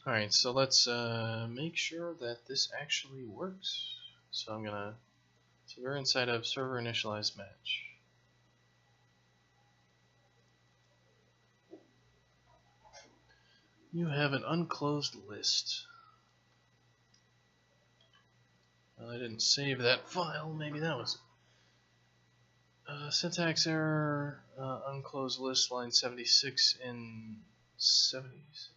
Alright, so let's make sure that this actually works. So so we're inside of server initialized match. You have an unclosed list. Well, I didn't save that file, maybe that was syntax error, unclosed list, line 76 in 76.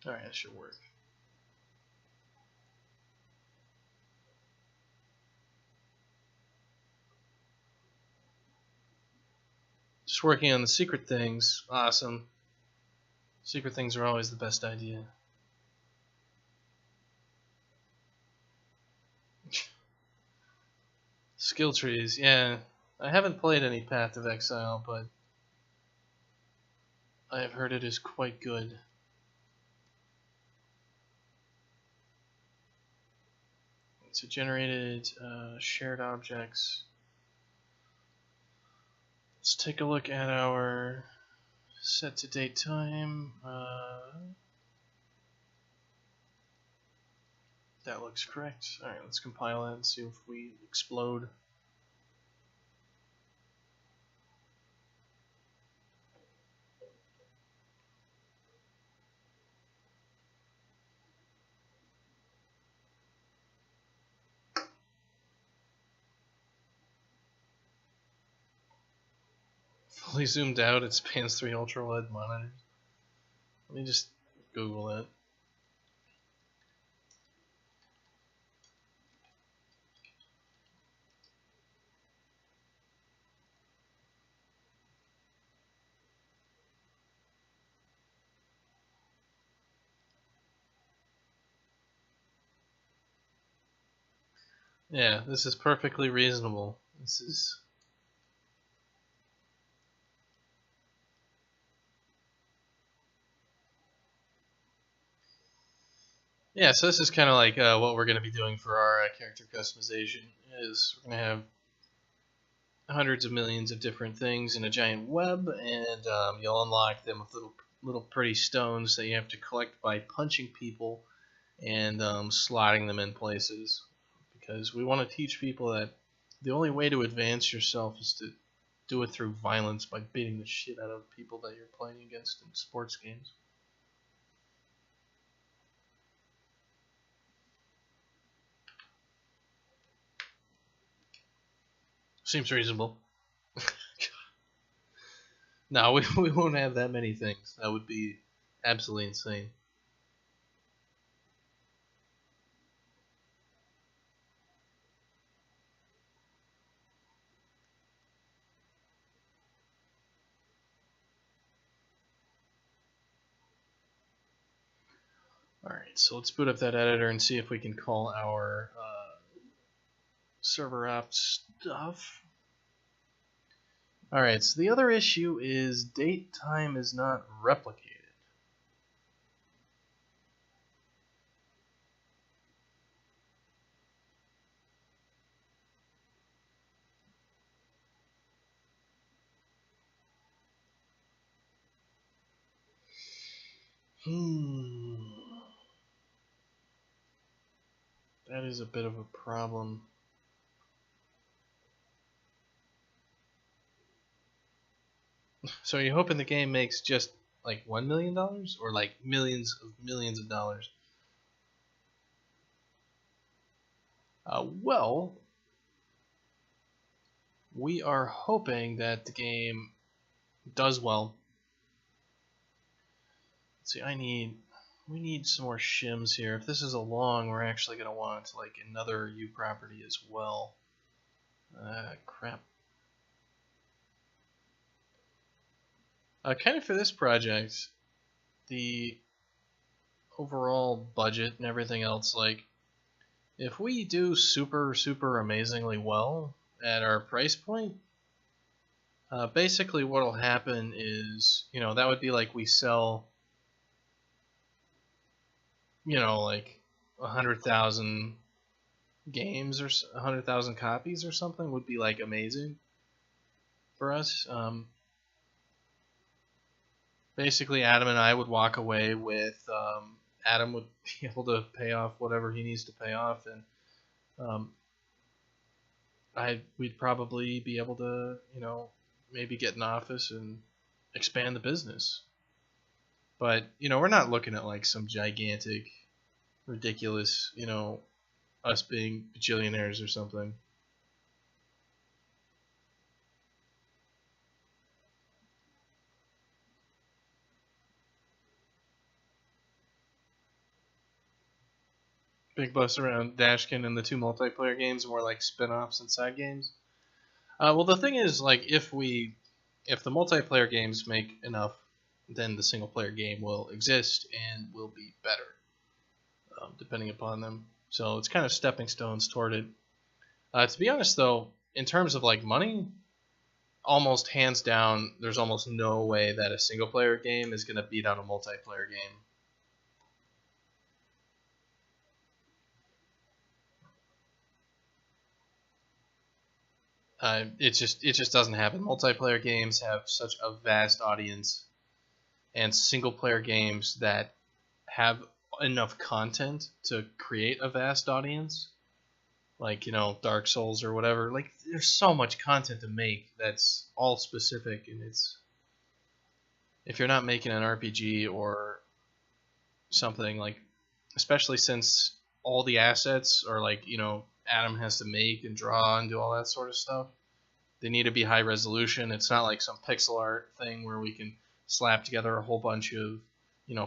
Alright, that should work. Just working on the secret things. Awesome. Secret things are always the best idea. Skill trees, yeah. I haven't played any Path of Exile, but I have heard it is quite good. So generated shared objects. Let's take a look at our set to date time. That looks correct. Alright, let's compile it and see if we explode. Fully zoomed out, it spans 3 ultra-wide monitors. Let me just Google it. Yeah, this is perfectly reasonable. This is... Yeah, so this is kind of like what we're going to be doing for our character customization. Is we're going to have hundreds of millions of different things in a giant web, and you'll unlock them with little pretty stones that you have to collect by punching people and slotting them in places. Because we want to teach people that the only way to advance yourself is to do it through violence by beating the shit out of people that you're playing against in sports games. Seems reasonable. No, we won't have that many things. That would be absolutely insane. Alright, so let's boot up that editor and see if we can call our server app stuff. Alright, so the other issue is date time is not replicated. That is a bit of a problem. So are you hoping the game makes just like $1 million or like millions of dollars? Well, we are hoping that the game does well. Let's see, we need some more shims here. If this is a long, we're actually going to want like another U property as well. Crap. Kind of for this project, the overall budget and everything else, like, if we do super amazingly well, at our price point, basically what'll happen is, that would be like we sell, like 100,000 games or 100,000 copies or something would be like amazing for us. Basically, Adam and I would walk away with, Adam would be able to pay off whatever he needs to pay off, and we'd probably be able to, maybe get an office and expand the business. But, we're not looking at like some gigantic, ridiculous, us being bajillionaires or something. Big buzz around Dashkin and the 2 multiplayer games, more like spin-offs and side games. Well, the thing is, like, if the multiplayer games make enough, then the single-player game will exist and will be better, depending upon them. So it's kind of stepping stones toward it. To be honest, though, in terms of like money, almost hands down, there's almost no way that a single-player game is going to beat out a multiplayer game. It just doesn't happen. Multiplayer games have such a vast audience, and single player games that have enough content to create a vast audience, like Dark Souls or whatever. Like there's so much content to make that's all specific, and if you're not making an RPG or something, like, especially since all the assets are like Adam has to make and draw and do all that sort of stuff. They need to be high resolution. It's not like some pixel art thing where we can slap together a whole bunch of,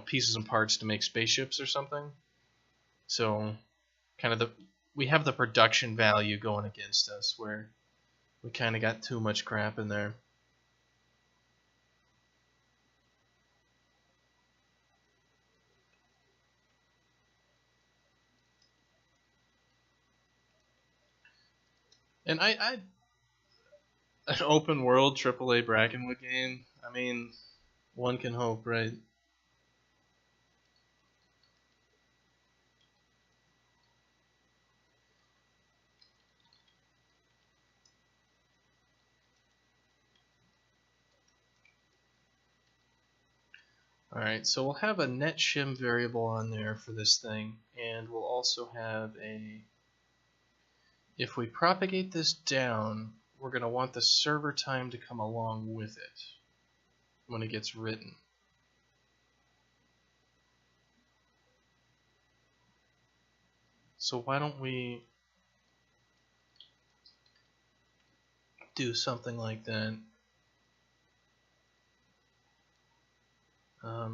pieces and parts to make spaceships or something. So, kind of we have the production value going against us, where we kind of got too much crap in there. And an open world AAA Brackenwood game, I mean, one can hope, right? Alright, so we'll have a net shim variable on there for this thing, and we'll also have if we propagate this down, we're going to want the server time to come along with it when it gets written. So why don't we do something like that?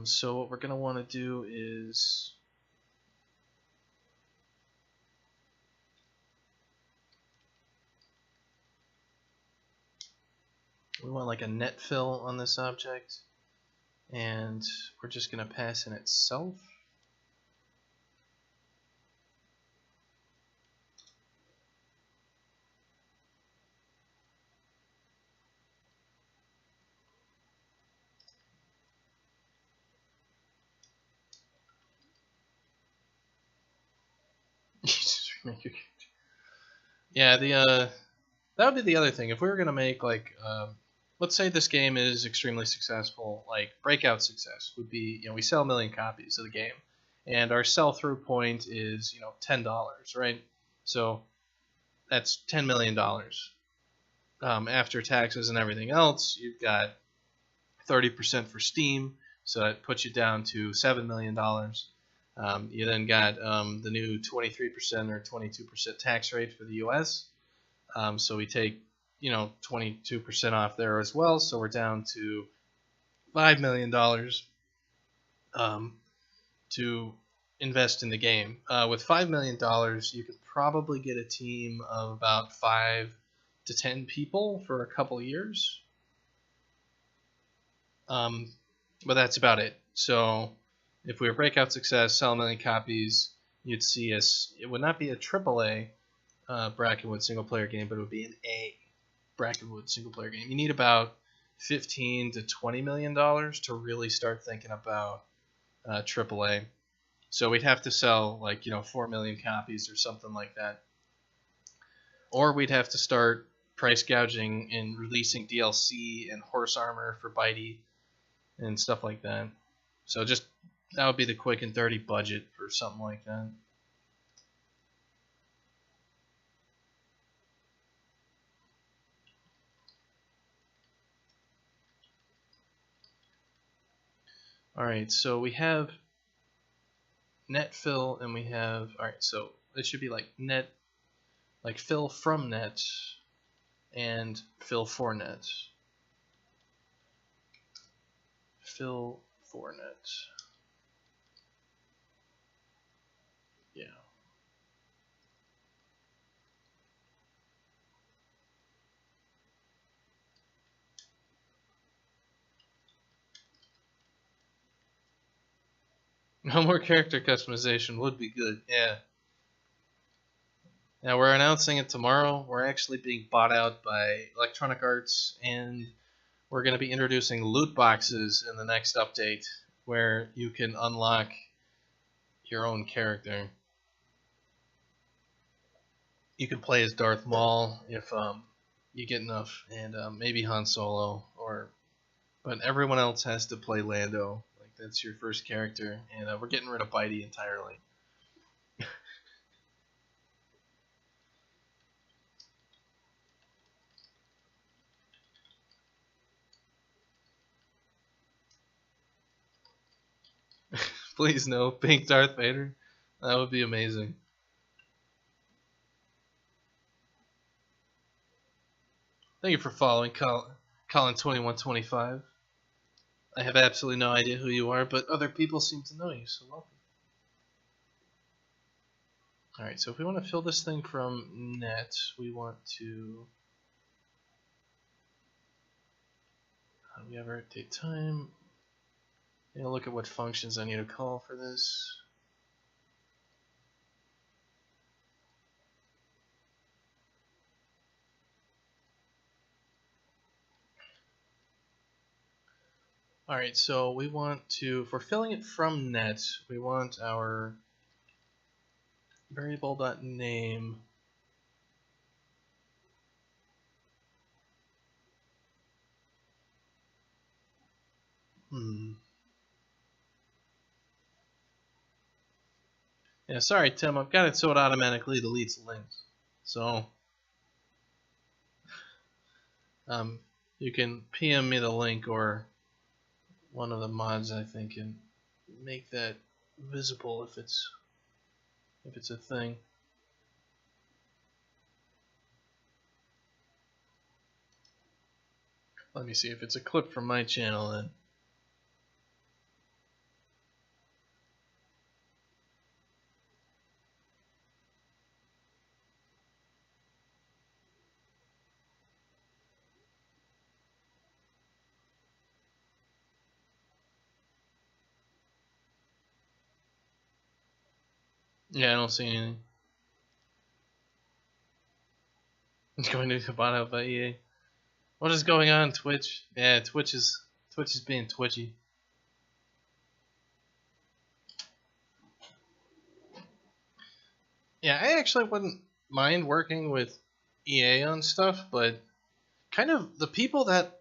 So what we're going to want to do is we want like a net fill on this object, and we're just going to pass in itself. Yeah, that would be the other thing. If we were gonna make like, let's say this game is extremely successful, like breakout success would be, we sell 1 million copies of the game, and our sell-through point is $10, right? So that's $10 million. After taxes and everything else, you've got 30% for Steam, so that puts you down to $7 million. You then got the new 23% or 22% tax rate for the U.S. So we take 22% off there as well, so we're down to $5 million to invest in the game. With $5 million, you could probably get a team of about 5 to 10 people for a couple years. But that's about it. So if we were breakout success, sell 1 million copies, you'd see us. It would not be a AAA Brackenwood single player game, but it would be an A Brackenwood single player game. You need about $15 to $20 million to really start thinking about AAA. So we'd have to sell like 4 million copies or something like that, or we'd have to start price gouging and releasing DLC and horse armor for Bitey and stuff like that. So just that would be the quick and dirty budget for something like that. Alright, so we have net fill and we have, alright, so it should be like net, like fill from net and fill for net. Fill for net. Yeah. No more character customization would be good, yeah. Now we're announcing it tomorrow. We're actually being bought out by Electronic Arts, and we're going to be introducing loot boxes in the next update where you can unlock your own character. You can play as Darth Maul if you get enough, and maybe Han Solo, but everyone else has to play Lando. Like that's your first character, and we're getting rid of Bitey entirely. Please no, pink Darth Vader. That would be amazing. Thank you for following, Colin2125. I have absolutely no idea who you are, but other people seem to know you, so welcome. Alright, so if we want to fill this thing from net, we want to... we have our date time. Take a look at what functions I need to call for this. Alright, so we want to, for filling it from net, we want our variable.name Yeah, sorry Tim, I've got it so it automatically deletes links. So you can PM me the link, or one of the mods I think can make that visible if it's a thing. Let me see if it's a clip from my channel then. Yeah, I don't see anything. It's going to be bought out by EA. What is going on, Twitch? Yeah, Twitch is being twitchy. Yeah, I actually wouldn't mind working with EA on stuff, but kind of the people that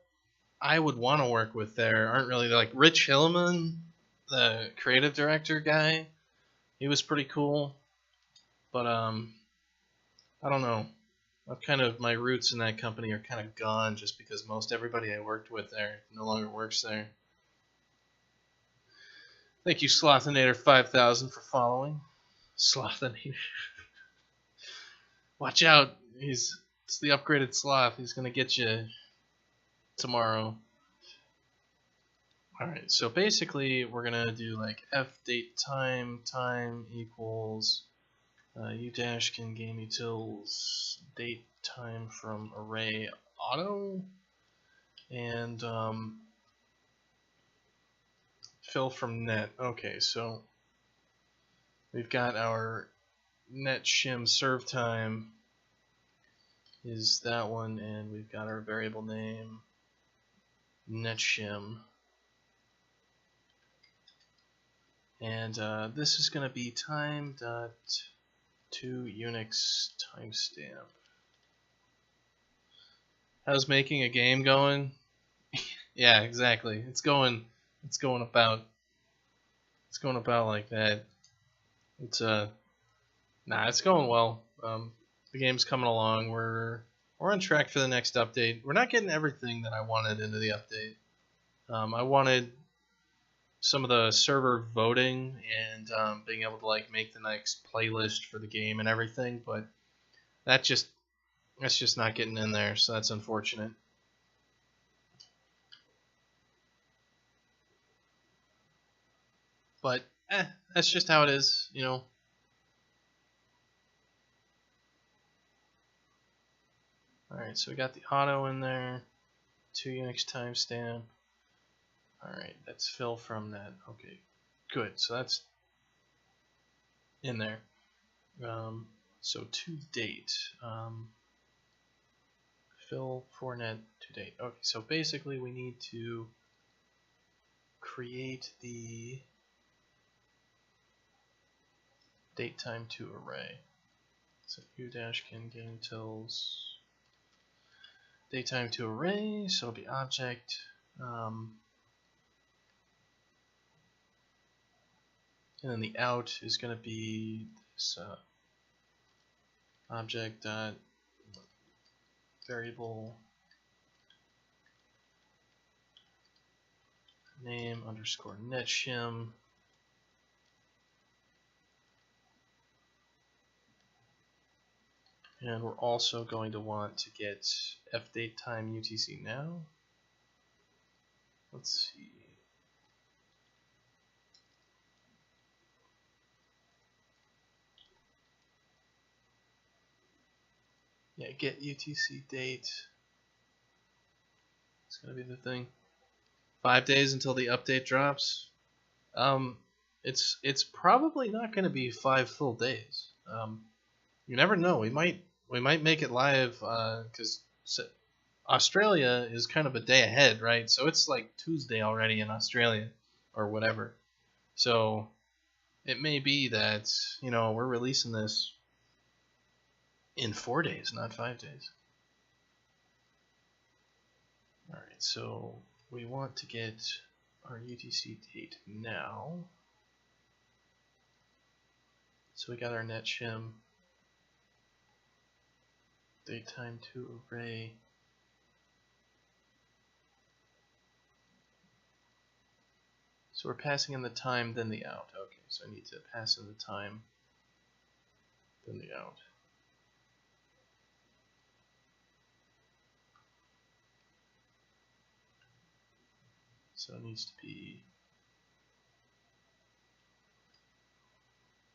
I would want to work with there aren't really like Rich Hillman, the creative director guy. He was pretty cool, but I don't know. My roots in that company are kind of gone just because most everybody I worked with there no longer works there. Thank you, Slothinator5000, for following. Slothinator. Watch out. It's the upgraded Sloth. He's going to get you tomorrow. Alright, so basically we're going to do like fdate time equals Dashkin game utils date time from array auto, and fill from net. Okay, so we've got our net shim serve time is that one, and we've got our variable name netshim, and this is going to be time.toUnix timestamp. How's making a game going? Yeah, exactly. It's going about like that. It's it's going well. The game's coming along. We're on track for the next update. We're not getting everything that I wanted into the update. I wanted some of the server voting and being able to like make the next playlist for the game and everything, but that's just not getting in there, so that's unfortunate. But that's just how it is, you know. Alright, so we got the auto in there, toUnix timestamp. Alright, that's fill from that. Okay, good. So that's in there. So to date, fill for net to date. Okay, so basically we need to create the date time to array. So u-dashkin game tills datetime to array, so it'll be object and then the out is going to be this object dot variable name underscore netshim, and we're also going to want to get fDateTime UTC now. Let's see. Yeah, get UTC date. It's gonna be the thing. 5 days until the update drops. It's probably not gonna be 5 full days. You never know. We might make it live because Australia is kind of a day ahead, right? So it's like Tuesday already in Australia or whatever. So it may be that, you know, we're releasing this in 4 days, not 5 days. Alright, so we want to get our UTC date now. So we got our netshim datetime to array. So we're passing in the time, then the out. Okay, so I need to pass in the time, then the out. So it needs to be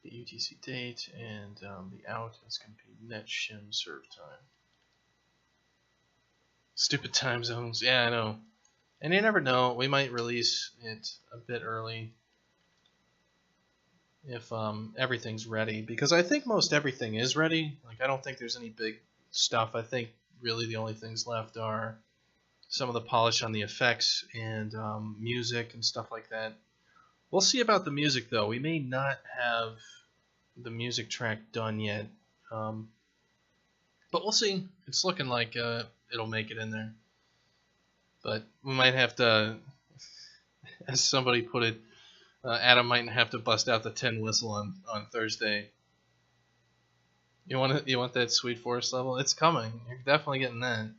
the UTC date, and the out is going to be netshim serve time. Stupid time zones. Yeah, I know. And you never know. We might release it a bit early if everything's ready, because I think most everything is ready. Like, I don't think there's any big stuff. I think really the only things left are some of the polish on the effects and music and stuff like that. We'll see about the music, though. We may not have the music track done yet, but we'll see. It's looking like it'll make it in there, but we might have to, as somebody put it, Adam might have to bust out the tin whistle on Thursday. You want that Sweet Forest level? It's coming. You're definitely getting that.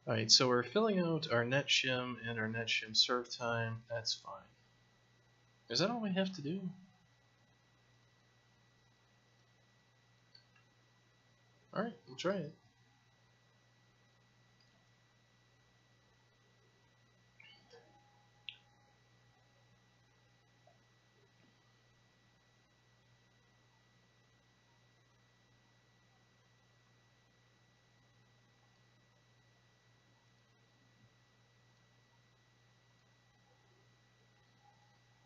Alright, so we're filling out our netshim and our netshim serve time. That's fine. Is that all we have to do? Alright, we'll try it.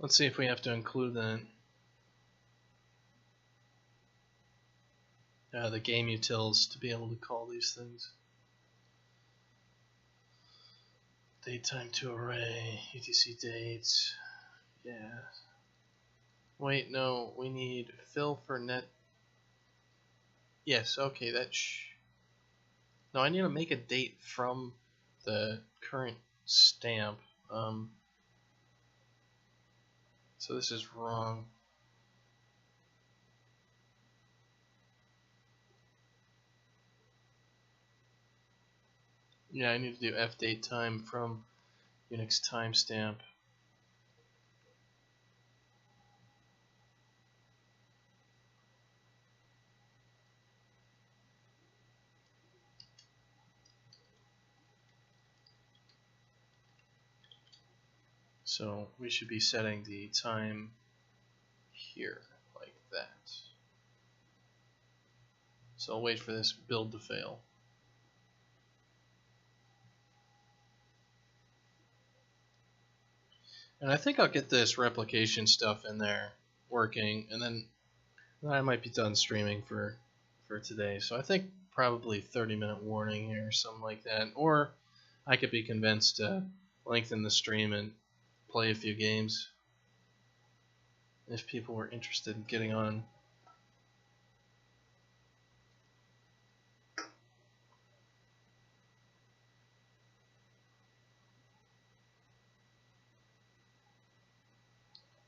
Let's see if we have to include that. The game utils to be able to call these things. Datetime to array, UTC dates. Yeah. Wait, no, we need fill for net. Yes, okay, no, I need to make a date from the current stamp. So this is wrong. Yeah, I need to do fdate time from Unix timestamp. So we should be setting the time here, like that. So I'll wait for this build to fail. And I think I'll get this replication stuff in there working, and then I might be done streaming for today. So I think probably 30-minute warning here, or something like that. Or I could be convinced to lengthen the stream and play a few games if people were interested in getting on.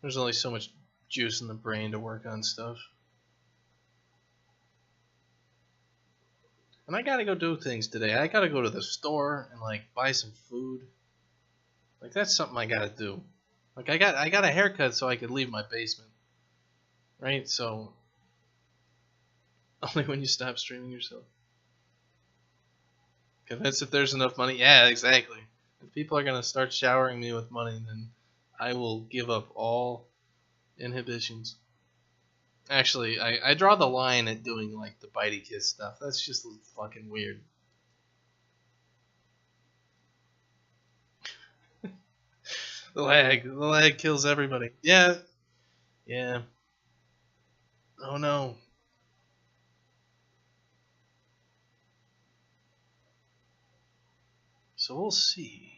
There's only so much juice in the brain to work on stuff. And I gotta go do things today. I gotta go to the store and like buy some food. Like that's something I gotta do. Like I got a haircut so I could leave my basement. Right? So only when you stop streaming yourself. Convinced if there's enough money. Yeah, exactly. If people are gonna start showering me with money, then I will give up all inhibitions. Actually, I draw the line at doing like the bitey kiss stuff. That's just fucking weird. The lag kills everybody. Yeah. Yeah. Oh no. So we'll see.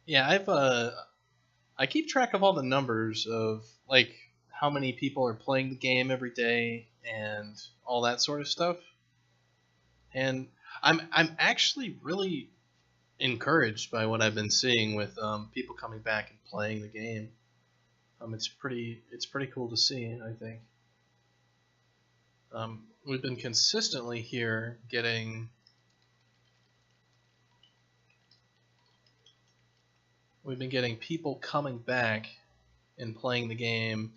Yeah, I keep track of all the numbers of like how many people are playing the game every day and all that sort of stuff. And I'm actually really encouraged by what I've been seeing with people coming back and playing the game. It's pretty cool to see, I think. We've been consistently here getting people coming back and playing the game,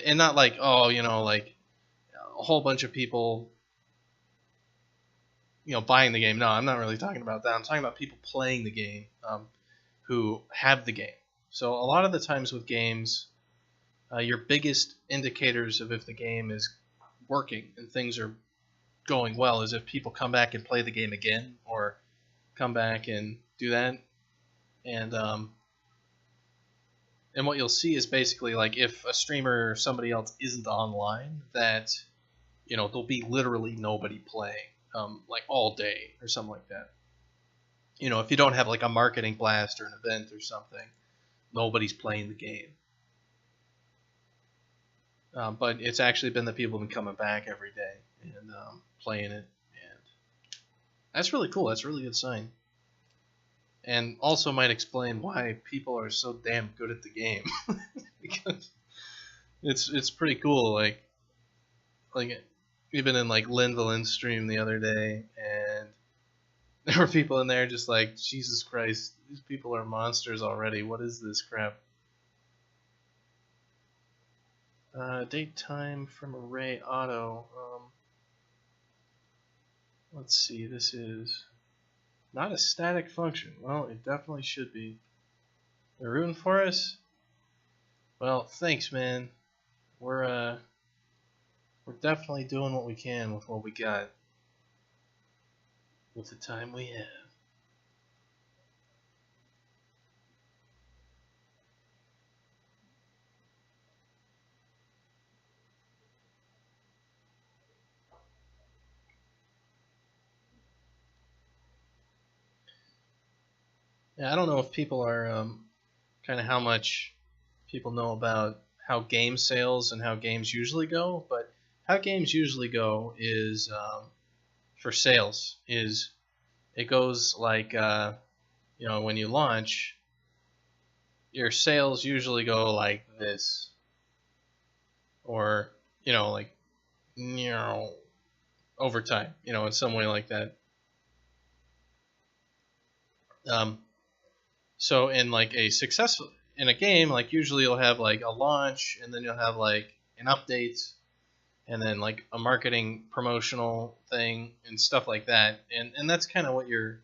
and not like, oh, you know, like a whole bunch of people, you know, buying the game. No, I'm not really talking about that. I'm talking about people playing the game, who have the game. So a lot of the times with games, your biggest indicators of if the game is working and things are going well is if people come back and play the game again, or come back and do that. And what you'll see is basically like if a streamer or somebody else isn't online, that, you know, there'll be literally nobody playing, like all day or something like that. You know, if you don't have like a marketing blast or an event or something, nobody's playing the game. But it's actually been the people who've been coming back every day and playing it, and that's really cool. That's a really good sign. And also might explain why people are so damn good at the game. Because it's pretty cool. Like even in like Linvalin's stream the other day, and there were people in there just like, Jesus Christ, these people are monsters already. What is this crap? Date time from array auto. Let's see. This is not a static function. Well, it definitely should be. They're rooting for us? Well, thanks, man. We're definitely doing what we can with what we got. with the time we have. Yeah, I don't know if people are kind of how much people know about how game sales and how games usually go, but how games usually go is for sales is it goes like when you launch, your sales usually go like this, or like over time, in some way like that. Um, so in like a successful in a game, like usually you'll have like a launch, and then you'll have like an update, and then like a marketing promotional thing and stuff like that, and that's kind of what your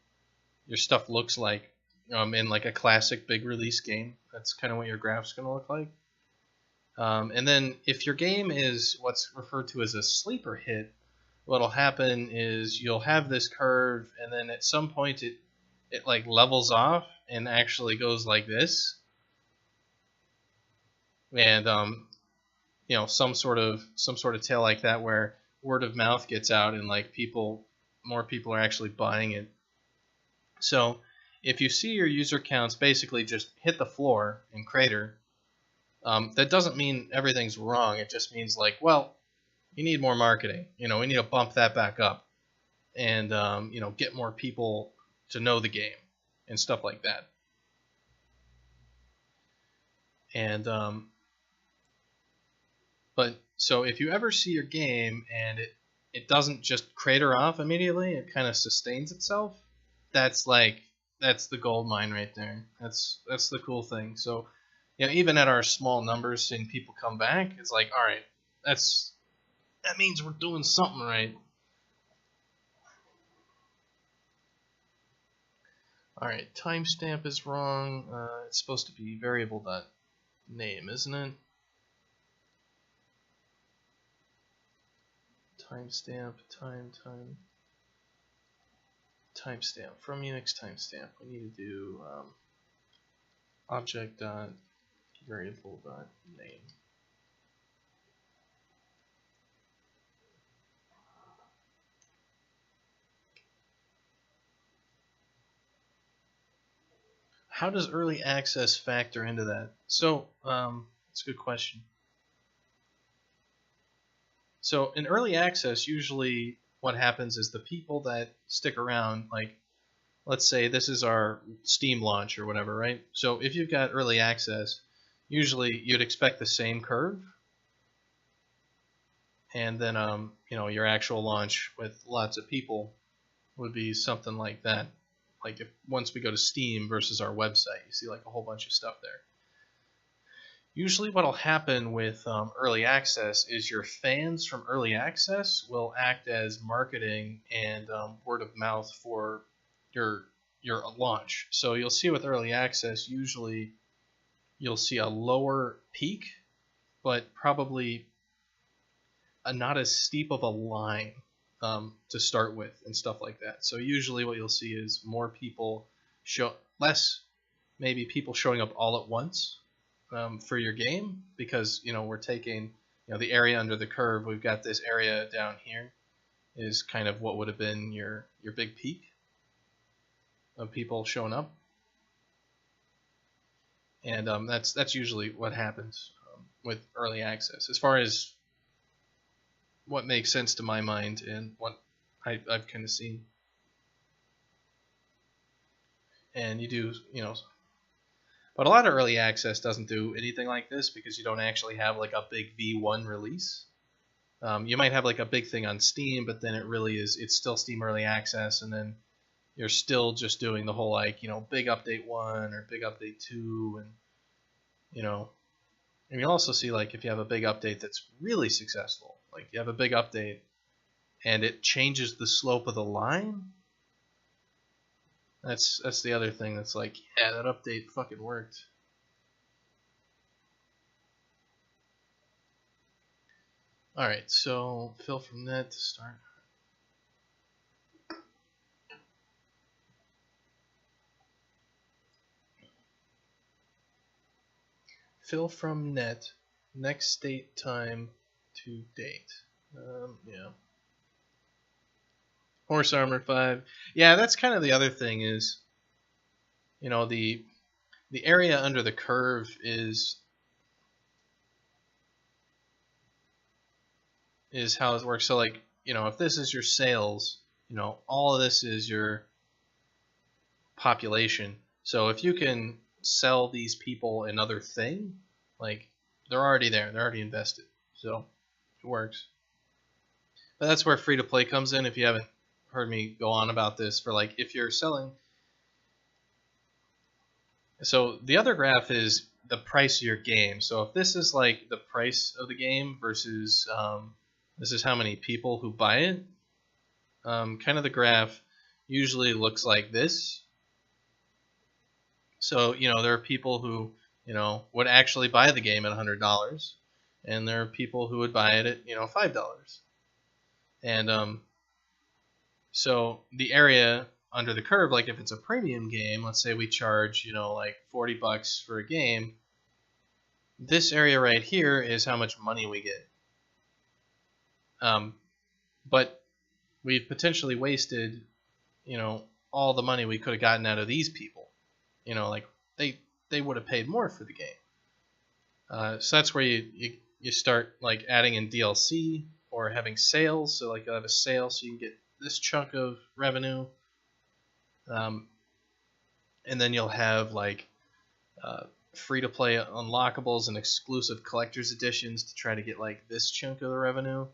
stuff looks like in like a classic big release game. That's kind of what your graph's going to look like. And then if your game is what's referred to as a sleeper hit, what'll happen is you'll have this curve, and then at some point it like levels off and actually goes like this, and some sort of tail like that, where word of mouth gets out and like more people are actually buying it. So if you see your user counts basically just hit the floor and crater, that doesn't mean everything's wrong. It just means like, well, you need more marketing. We need to bump that back up, and get more people to know the game and stuff like that. And but so if you ever see your game and it doesn't just crater off immediately, it kind of sustains itself. That's the gold mine right there. That's the cool thing. So even at our small numbers, seeing people come back, it's like, all right, that means we're doing something right. All right, timestamp is wrong. It's supposed to be variable.name, isn't it? Timestamp, timestamp from Unix timestamp. We need to do object.variable.name. How does early access factor into that? So that's a good question. So in early access, usually what happens is the people that stick around, like let's say this is our Steam launch or whatever, right? So if you've got early access, usually you'd expect the same curve, and then your actual launch with lots of people would be something like that. Like if once we go to Steam versus our website, you see like a whole bunch of stuff there. Usually what'll happen with early access is your fans from early access will act as marketing and word of mouth for your launch. So you'll see with early access, usually you'll see a lower peak, but probably not as steep of a line to start with and stuff like that. So usually what you'll see is more people less maybe people showing up all at once for your game, because we're taking the area under the curve. We've got this area down here is kind of what would have been your big peak of people showing up, and that's usually what happens with early access, as far as what makes sense to my mind and what I've kind of seen. And you do, but a lot of early access doesn't do anything like this, because you don't actually have like a big V1 release. You might have like a big thing on Steam, but then it's still Steam early access, and then you're still just doing the whole like big update 1 or big update 2, and you'll also see like if you have a big update that's really successful, like you have a big update and it changes the slope of the line. That's the other thing that's like, yeah, that update fucking worked. Alright, so fill from net to start. fill from net, next state time to date. Yeah. Horse armor 5. Yeah, that's kind of the other thing is, you know, the area under the curve is how it works. So like, you know, if this is your sales, you know, all of this is your population. So if you can sell these people another thing, like they're already there, they're already invested. So it works. But that's where free to play comes in. If you haven't heard me go on about this, for like if you're selling. So the other graph is the price of your game. So if this is like the price of the game versus this is how many people who buy it, kind of the graph usually looks like this. So, you know, there are people who, you know, would actually buy the game at $100, and there are people who would buy it at, you know, $5. And so the area under the curve, like if it's a premium game, let's say we charge, you know, like $40 for a game, this area right here is how much money we get. But we've potentially wasted, you know, all the money we could have gotten out of these people. You know, like they would have paid more for the game. So that's where you start like adding in DLC or having sales. So like you'll have a sale so you can get this chunk of revenue. And then you'll have like free-to-play unlockables and exclusive collector's editions to try to get like this chunk of the revenue.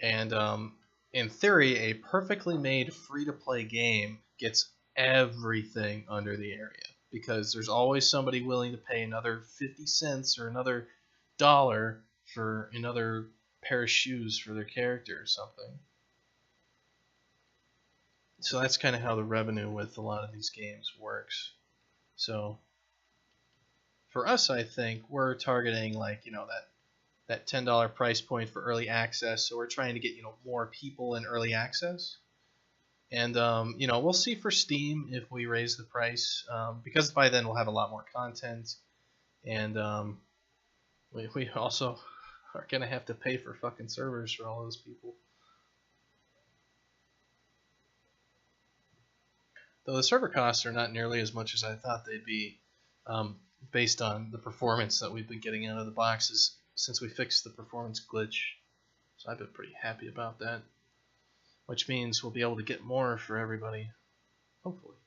In theory, a perfectly made free-to-play game gets everything under the area, because there's always somebody willing to pay another 50 cents or another $1 for another pair of shoes for their character or something. So that's kind of how the revenue with a lot of these games works. So for us, I think we're targeting like, you know, that $10 price point for early access. So we're trying to get, you know, more people in early access. And, you know, we'll see for Steam if we raise the price, because by then we'll have a lot more content. And we also are going to have to pay for fucking servers for all those people. Though the server costs are not nearly as much as I thought they'd be, based on the performance that we've been getting out of the boxes since we fixed the performance glitch. So I've been pretty happy about that. Which means we'll be able to get more for everybody, hopefully.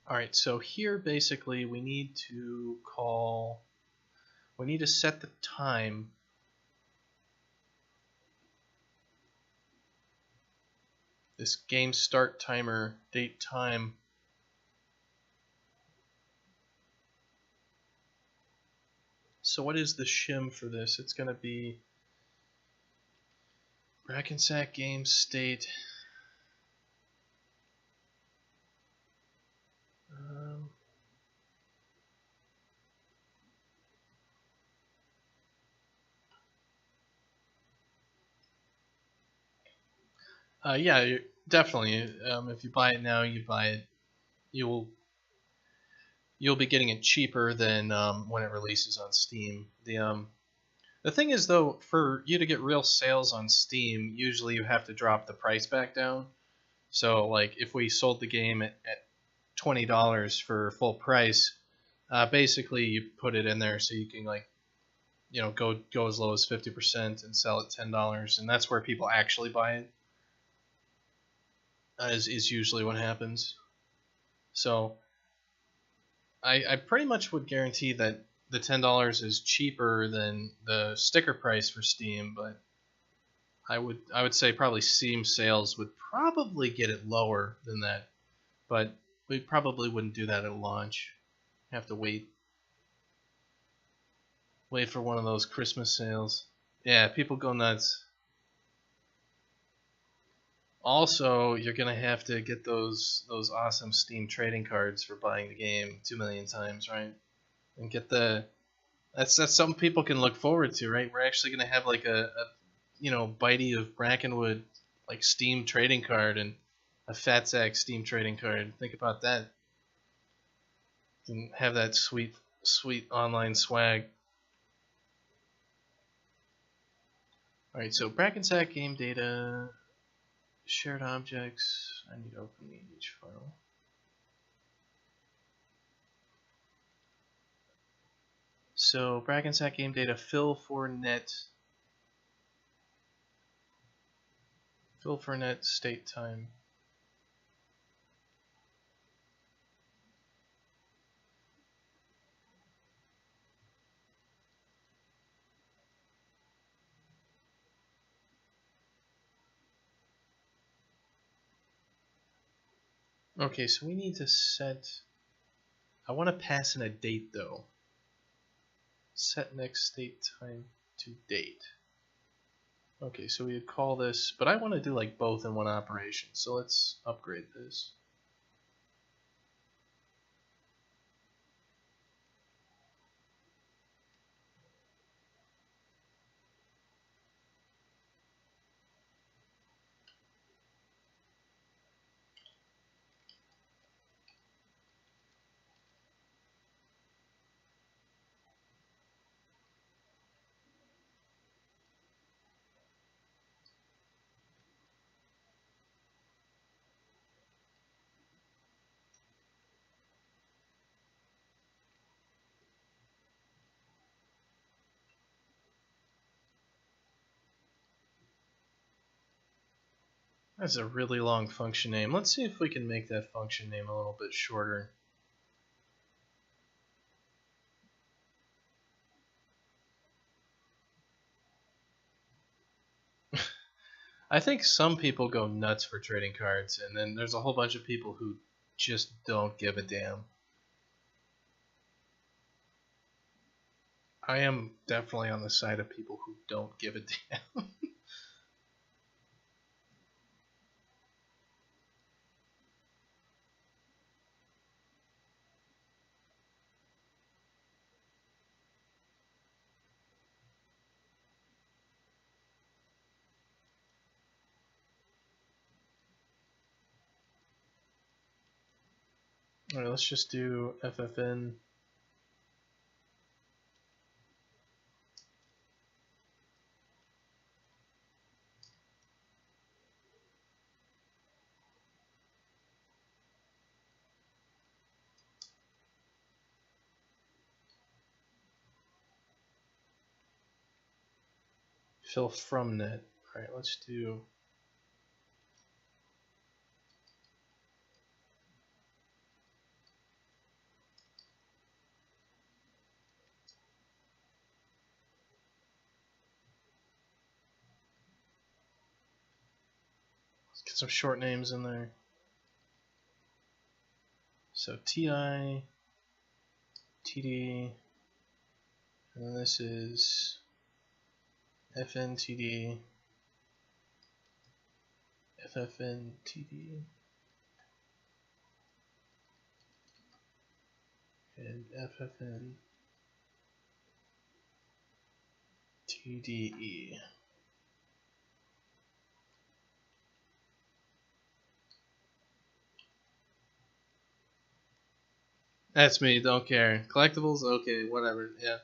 Alright, so here basically we need to set the time. This game start timer, date time. So what is the shim for this? It's going to be Brackensack game state. Yeah, definitely. If you buy it now, you'll be getting it cheaper than when it releases on Steam. The thing is, though, for you to get real sales on Steam, usually you have to drop the price back down. So, like, if we sold the game at $20 for full price, basically you put it in there so you can, like, you know, go as low as 50% and sell at $10, and that's where people actually buy it. Is usually what happens. So I pretty much would guarantee that the $10 is cheaper than the sticker price for Steam, but I would say probably Steam sales would probably get it lower than that, but we probably wouldn't do that at launch. Have to wait for one of those Christmas sales. Yeah, people go nuts. Also, you're gonna have to get those awesome Steam trading cards for buying the game 2 million times, right? And get that's something people can look forward to, right? We're actually gonna have like a you know, Bitey of Brackenwood like Steam trading card and a Fatsack Steam trading card. Think about that. and have that sweet online swag. Alright, so Brackensack game data, shared objects. I need to open the each file. So Brackensack game data, fill for net state time. Okay, so we need to set. I want to pass in a date though. Set next state time to date. Okay, so we would call this, but I want to do like both in one operation, so let's upgrade this. That's a really long function name. Let's see if we can make that function name a little bit shorter. I think some people go nuts for trading cards, and then there's a whole bunch of people who just don't give a damn. I am definitely on the side of people who don't give a damn. Alright, let's just do FFN. Fill from net. Alright, let's do. Let's get some short names in there. So TI, TD, and then this is FNTD, FFNTD, and FFNTDE. That's me, don't care. Collectibles? Okay, whatever, yeah.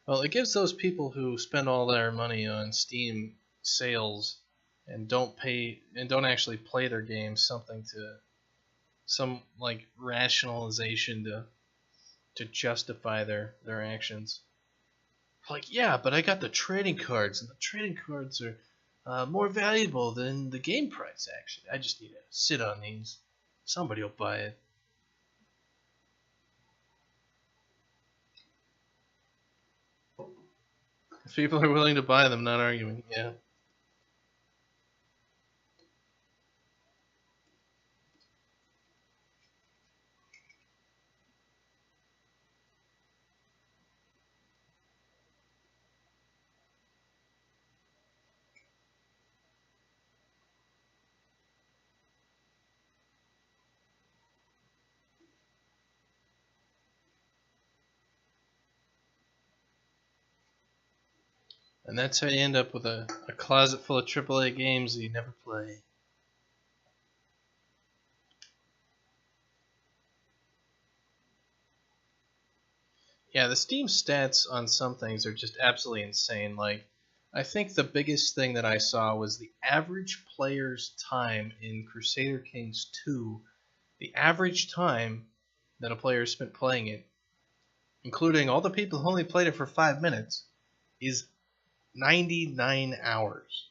Well, it gives those people who spend all their money on Steam sales and don't actually play their games some like rationalization to justify their actions. Like, yeah, but I got the trading cards, and the trading cards are more valuable than the game price, actually. I just need to sit on these. Somebody will buy it. If people are willing to buy them, not arguing, yeah. And that's how you end up with a closet full of AAA games that you never play. Yeah, the Steam stats on some things are just absolutely insane. Like, I think the biggest thing that I saw was the average player's time in Crusader Kings 2. The average time that a player spent playing it, including all the people who only played it for 5 minutes, is 99 hours.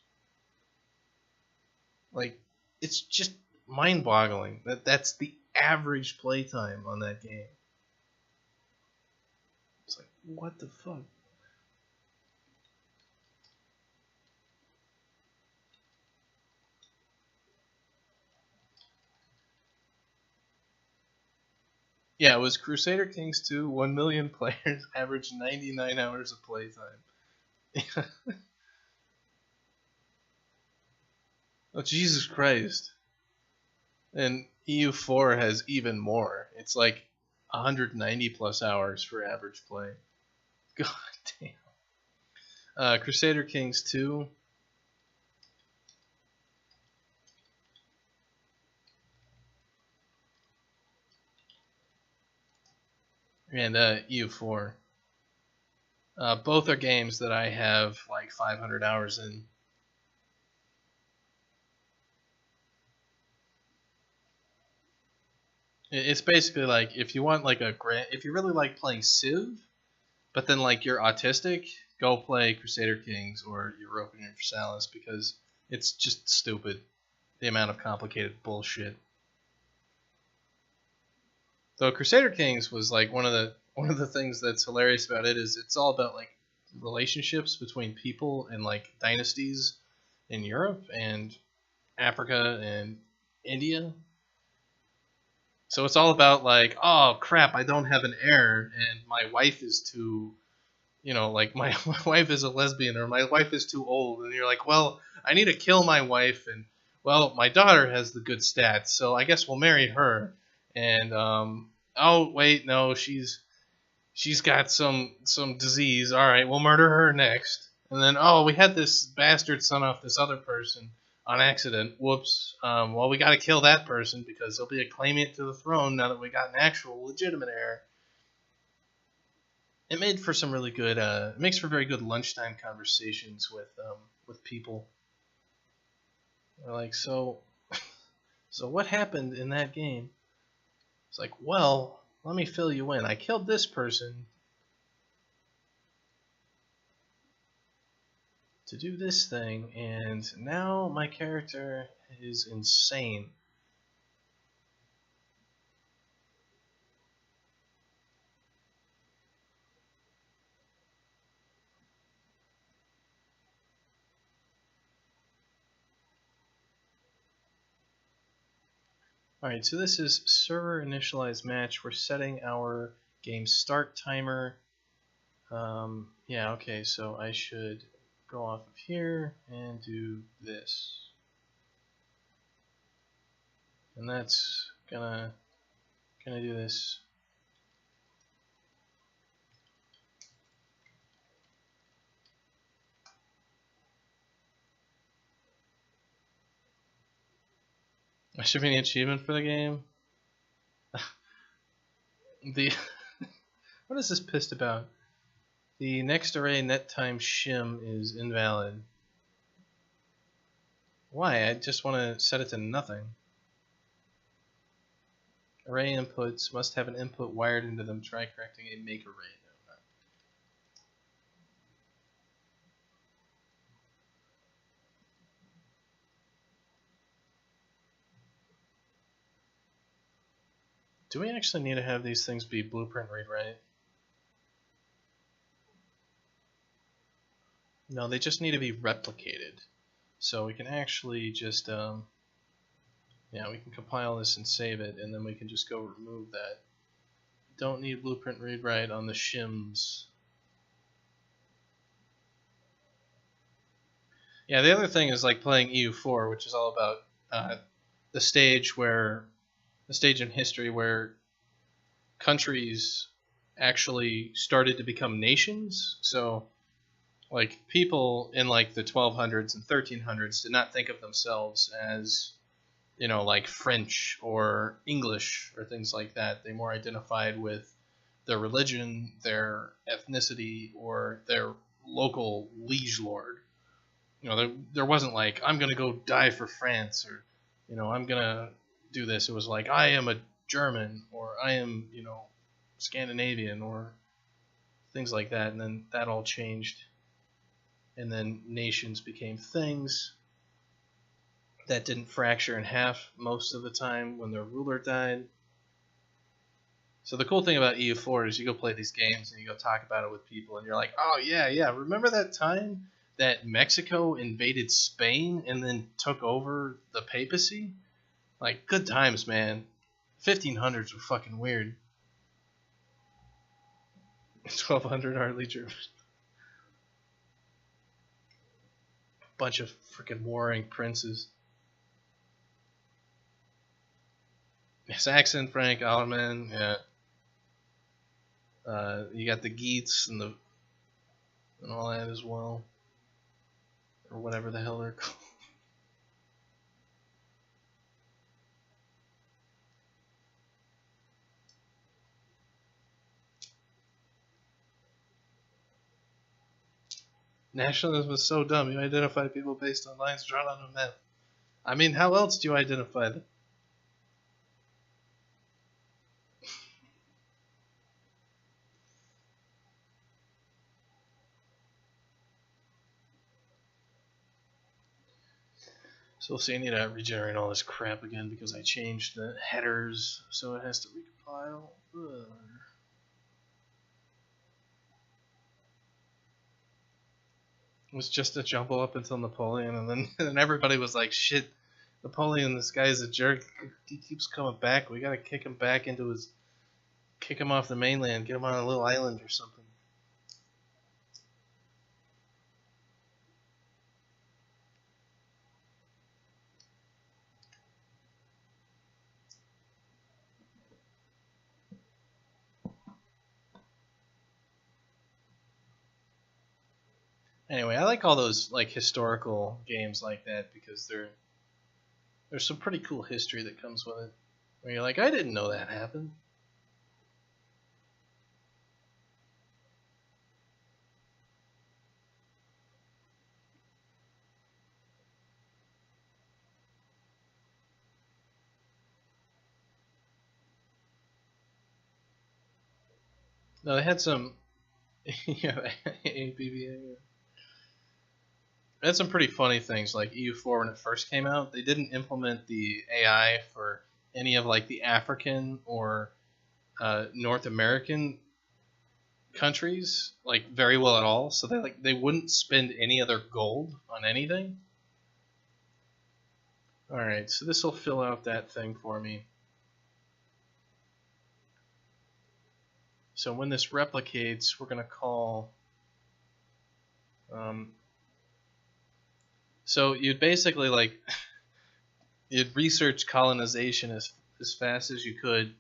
Like, it's just mind-boggling that that's the average playtime on that game. It's like, what the fuck? Yeah, it was Crusader Kings 2, 1 million players, averaged 99 hours of playtime. Oh, Jesus Christ. And EU4 has even more. It's like 190 plus hours for average play. God damn. Crusader Kings 2. And EU4. Both are games that I have like 500 hours in. It's basically like if you want like if you really like playing Civ, but then like you're autistic, go play Crusader Kings or Europa Universalis because it's just stupid. The amount of complicated bullshit. Though Crusader Kings was like one of the things that's hilarious about it is it's all about like relationships between people and like dynasties in Europe and Africa and India. So it's all about like, oh crap, I don't have an heir and my wife is too, like my wife is a lesbian or my wife is too old, and you're like, well, I need to kill my wife, and well, my daughter has the good stats, so I guess we'll marry her. And oh wait, no, she's got some disease. All right, we'll murder her next. And then oh, we had this bastard son off this other person on accident. Whoops. Well, we got to kill that person because he'll be claiming it to the throne now that we got an actual legitimate heir. It made for some really good. It makes for very good lunchtime conversations with people. They're like, so what happened in that game? It's like, well, let me fill you in. I killed this person to do this thing, and now my character is insane. Alright, so this is server initialized match. We're setting our game start timer. Yeah, okay, so I should go off of here and do this. And that's gonna do this. That should be an achievement for the game. What is this pissed about? The next array net time shim is invalid. Why? I just want to set it to nothing. Array inputs must have an input wired into them. Try correcting a make array. Do we actually need to have these things be blueprint read write? No, they just need to be replicated. So we can actually just, yeah, we can compile this and save it, and then we can just go remove that. Don't need blueprint read write on the shims. Yeah, the other thing is like playing EU4, which is all about the stage in history where countries actually started to become nations. So like people in like the 1200s and 1300s did not think of themselves as, like French or English or things like that. They more identified with their religion, their ethnicity, or their local liege lord. You know, there wasn't like, I'm gonna go die for France, or, you know, I'm gonna do this. It was like, I am a German, or I am, you know, Scandinavian, or things like that. And then that all changed, and then nations became things that didn't fracture in half most of the time when their ruler died. So the cool thing about EU4 is you go play these games and you go talk about it with people, and you're like, oh yeah, remember that time that Mexico invaded Spain and then took over the papacy? Like, good times, man. 1500s were fucking weird. 1200 hardly German. Bunch of freaking warring princes. Saxon, Frank, Ottoman, yeah. You got the Geats and all that as well, or whatever the hell they're called. Nationalism is so dumb. You identify people based on lines drawn on a map. I mean, how else do you identify them? So we'll see, I need to regenerate all this crap again because I changed the headers, so it has to recompile. Ugh. It was just a jumble up until Napoleon, and then everybody was like, shit, Napoleon, this guy's a jerk. He keeps coming back. We gotta kick him back into his... Kick him off the mainland, get him on a little island or something. Anyway, I like all those like historical games like that because there's some pretty cool history that comes with it. Where you're like, I didn't know that happened. No, they had some yeah, ABBA. They had some pretty funny things like EU4 when it first came out. They didn't implement the AI for any of like the African or North American countries like very well at all. So they wouldn't spend any other gold on anything. All right, so this will fill out that thing for me. So when this replicates, we're gonna call. So you'd basically like you'd research colonization as fast as you could,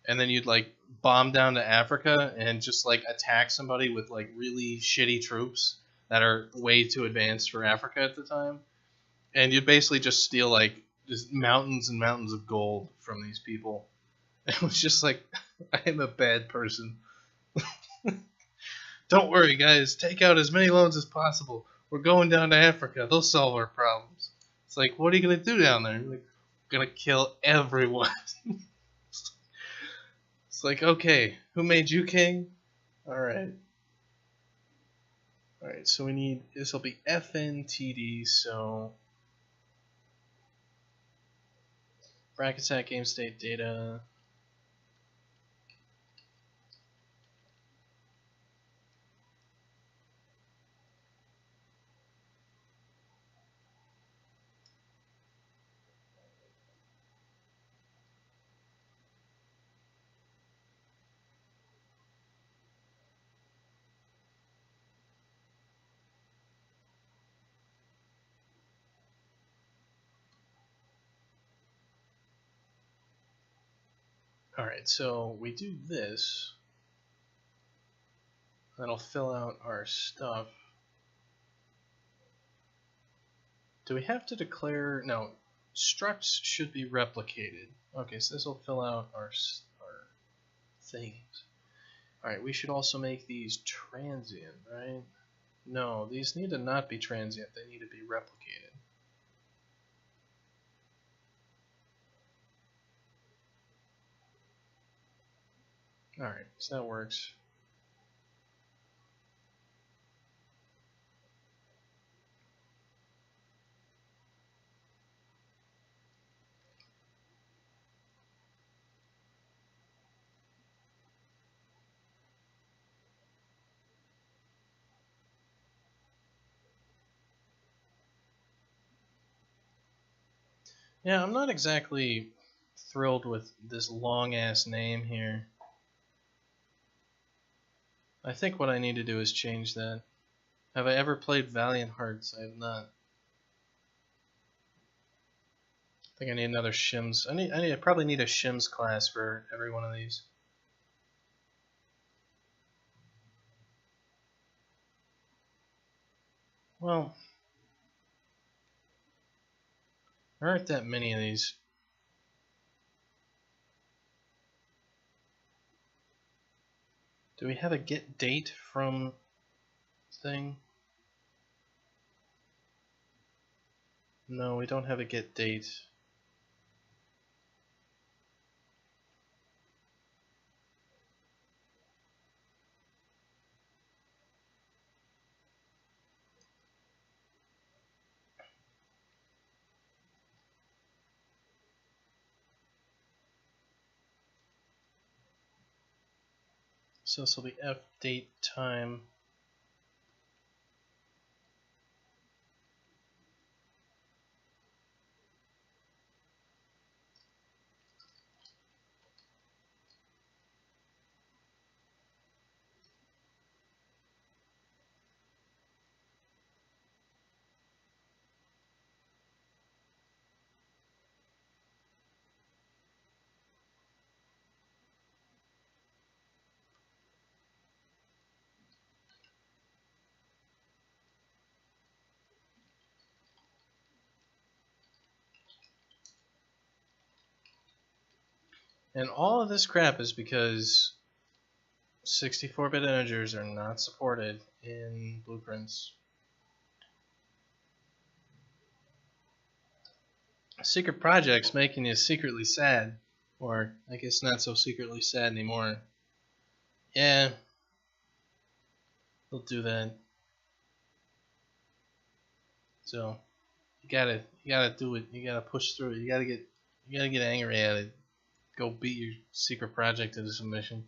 and then you'd like bomb down to Africa and just like attack somebody with like really shitty troops that are way too advanced for Africa at the time, and you'd basically just steal like just mountains and mountains of gold from these people. It was just like, I am a bad person. Don't worry, guys. Take out as many loans as possible. We're going down to Africa. They'll solve our problems. It's like, what are you going to do down there? Like, going to kill everyone. It's like, okay, who made you king? Alright. Alright, so we need, this will be FNTD, so... bracket set game state data. Alright, so we do this. That'll fill out our stuff. Do we have to declare... No, structs should be replicated. Okay, so this will fill out our things. Alright, we should also make these transient, right? No, these need to not be transient, they need to be replicated. Alright, so that works. Yeah, I'm not exactly thrilled with this long-ass name here. I think what I need to do is change that. Have I ever played Valiant Hearts? I have not. I think I need another shims. I probably need a shims class for every one of these. Well, there aren't that many of these. Do we have a get date from thing? No, we don't have a get date. So this will be F date time. And all of this crap is because 64-bit integers are not supported in blueprints. Secret projects making you secretly sad. Or, I guess not so secretly sad anymore. Yeah, they'll do that. So, you gotta do it. You gotta push through it. You gotta get angry at it. Go beat your secret project into submission.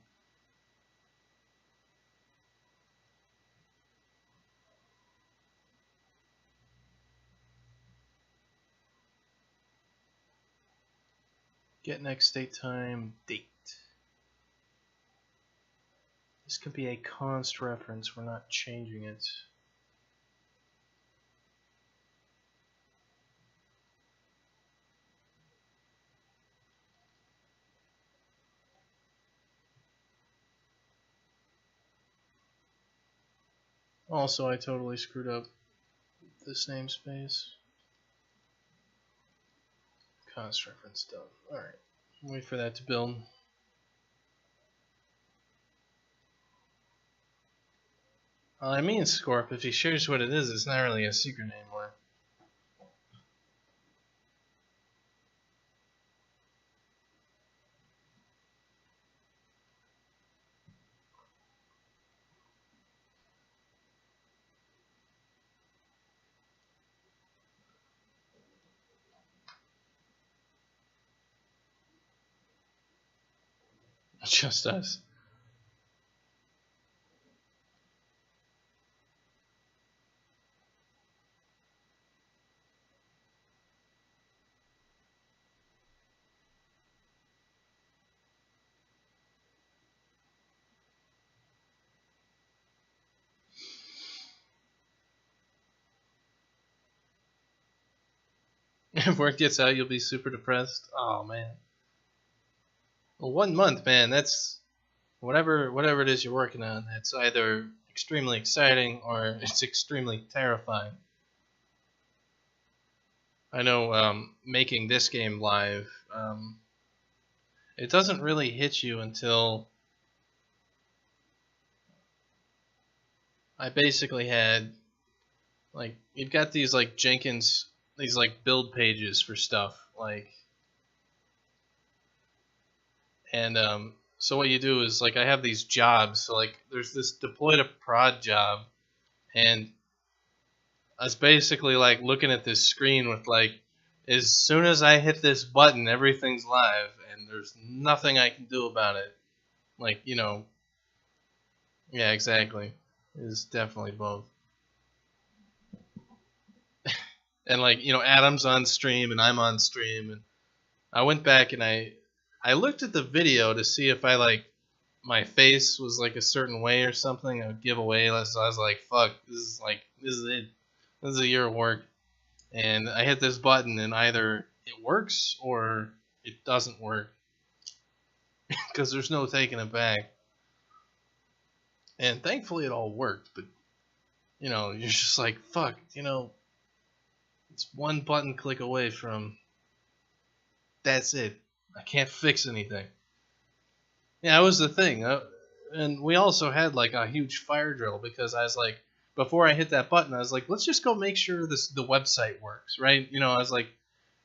Get next date time date. This could be a const reference. We're not changing it. Also, I totally screwed up this namespace. Const reference done. Alright. Wait for that to build. Well, I mean, Scorp, if he shares what it is, it's not really a secret anymore. Just us. If word gets out, you'll be super depressed. Oh man. Well, 1 month, man. That's whatever it is you're working on. It's either extremely exciting or it's extremely terrifying. I know making this game live, it doesn't really hit you until I basically had like you've got these like Jenkins these like build pages for stuff like and so what you do is like I have these jobs, so like there's this deploy to prod job, and I was basically like looking at this screen with like as soon as I hit this button everything's live and there's nothing I can do about it. Like, you know, yeah, exactly. It's definitely both. And like, you know, Adam's on stream and I'm on stream, and I went back and I looked at the video to see if I like my face was like a certain way or something I would give away. So I was like, fuck, this is it. This is a year of work. And I hit this button and either it works or it doesn't work. Because there's no taking it back. And thankfully it all worked, but you know, you're just like, fuck, you know, it's one button click away from that's it. I can't fix anything. Yeah, that was the thing. And we also had like a huge fire drill because I was like, before I hit that button, I was like, let's just go make sure the website works, right? You know, I was like,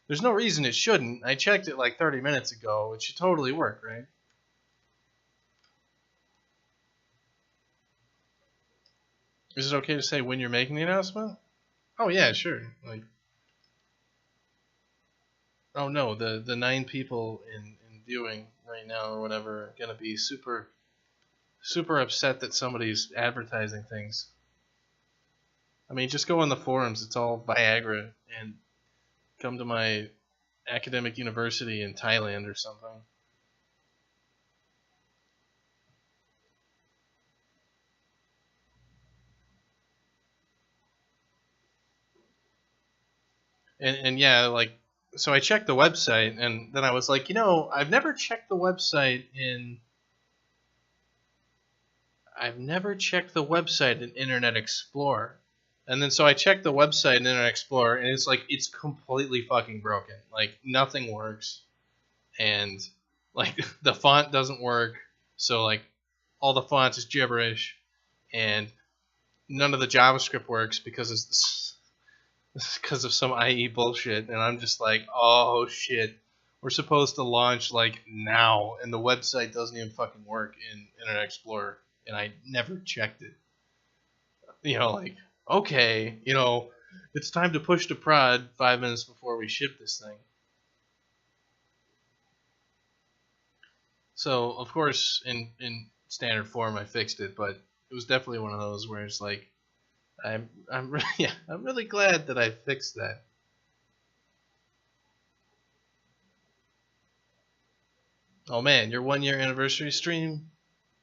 there's no reason it shouldn't. I checked it like 30 minutes ago. It should totally work, right? Is it okay to say when you're making the announcement? Oh yeah, sure. Like, oh no, the 9 people in viewing right now or whatever are gonna be super upset that somebody's advertising things. I mean, just go on the forums. It's all Viagra, and come to my academic university in Thailand or something. And yeah, like, so I checked the website, and then I was like, you know, I've never checked the website in Internet Explorer. And then so I checked the website in Internet Explorer, and it's like it's completely fucking broken. Like nothing works, and like the font doesn't work. So like all the fonts is gibberish, and none of the JavaScript works because it's because of some IE bullshit. And I'm just like, oh shit, we're supposed to launch like now, and the website doesn't even fucking work in Internet Explorer, and I never checked it. You know, like, okay, you know, it's time to push to prod 5 minutes before we ship this thing. So, of course, in standard form, I fixed it, but it was definitely one of those where it's like, I'm yeah, I'm really glad that I fixed that. Oh man, your 1 year anniversary stream,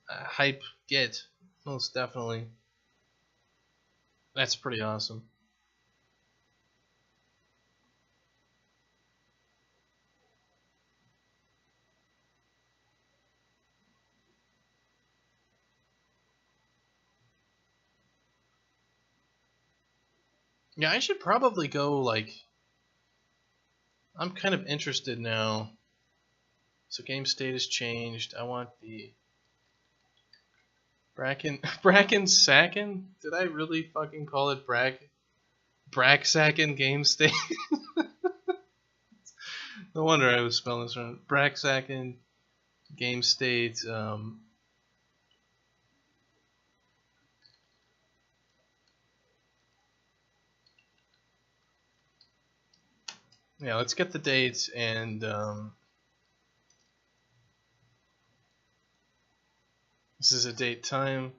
hype, get, most definitely. That's pretty awesome. Yeah, I should probably go, like, I'm kind of interested now. So game state has changed. I want the Bracken Sacken? Did I really fucking call it Bracksacken game state? No wonder I was spelling this wrong. Bracksacken game state. Yeah, let's get the dates and this is a date time.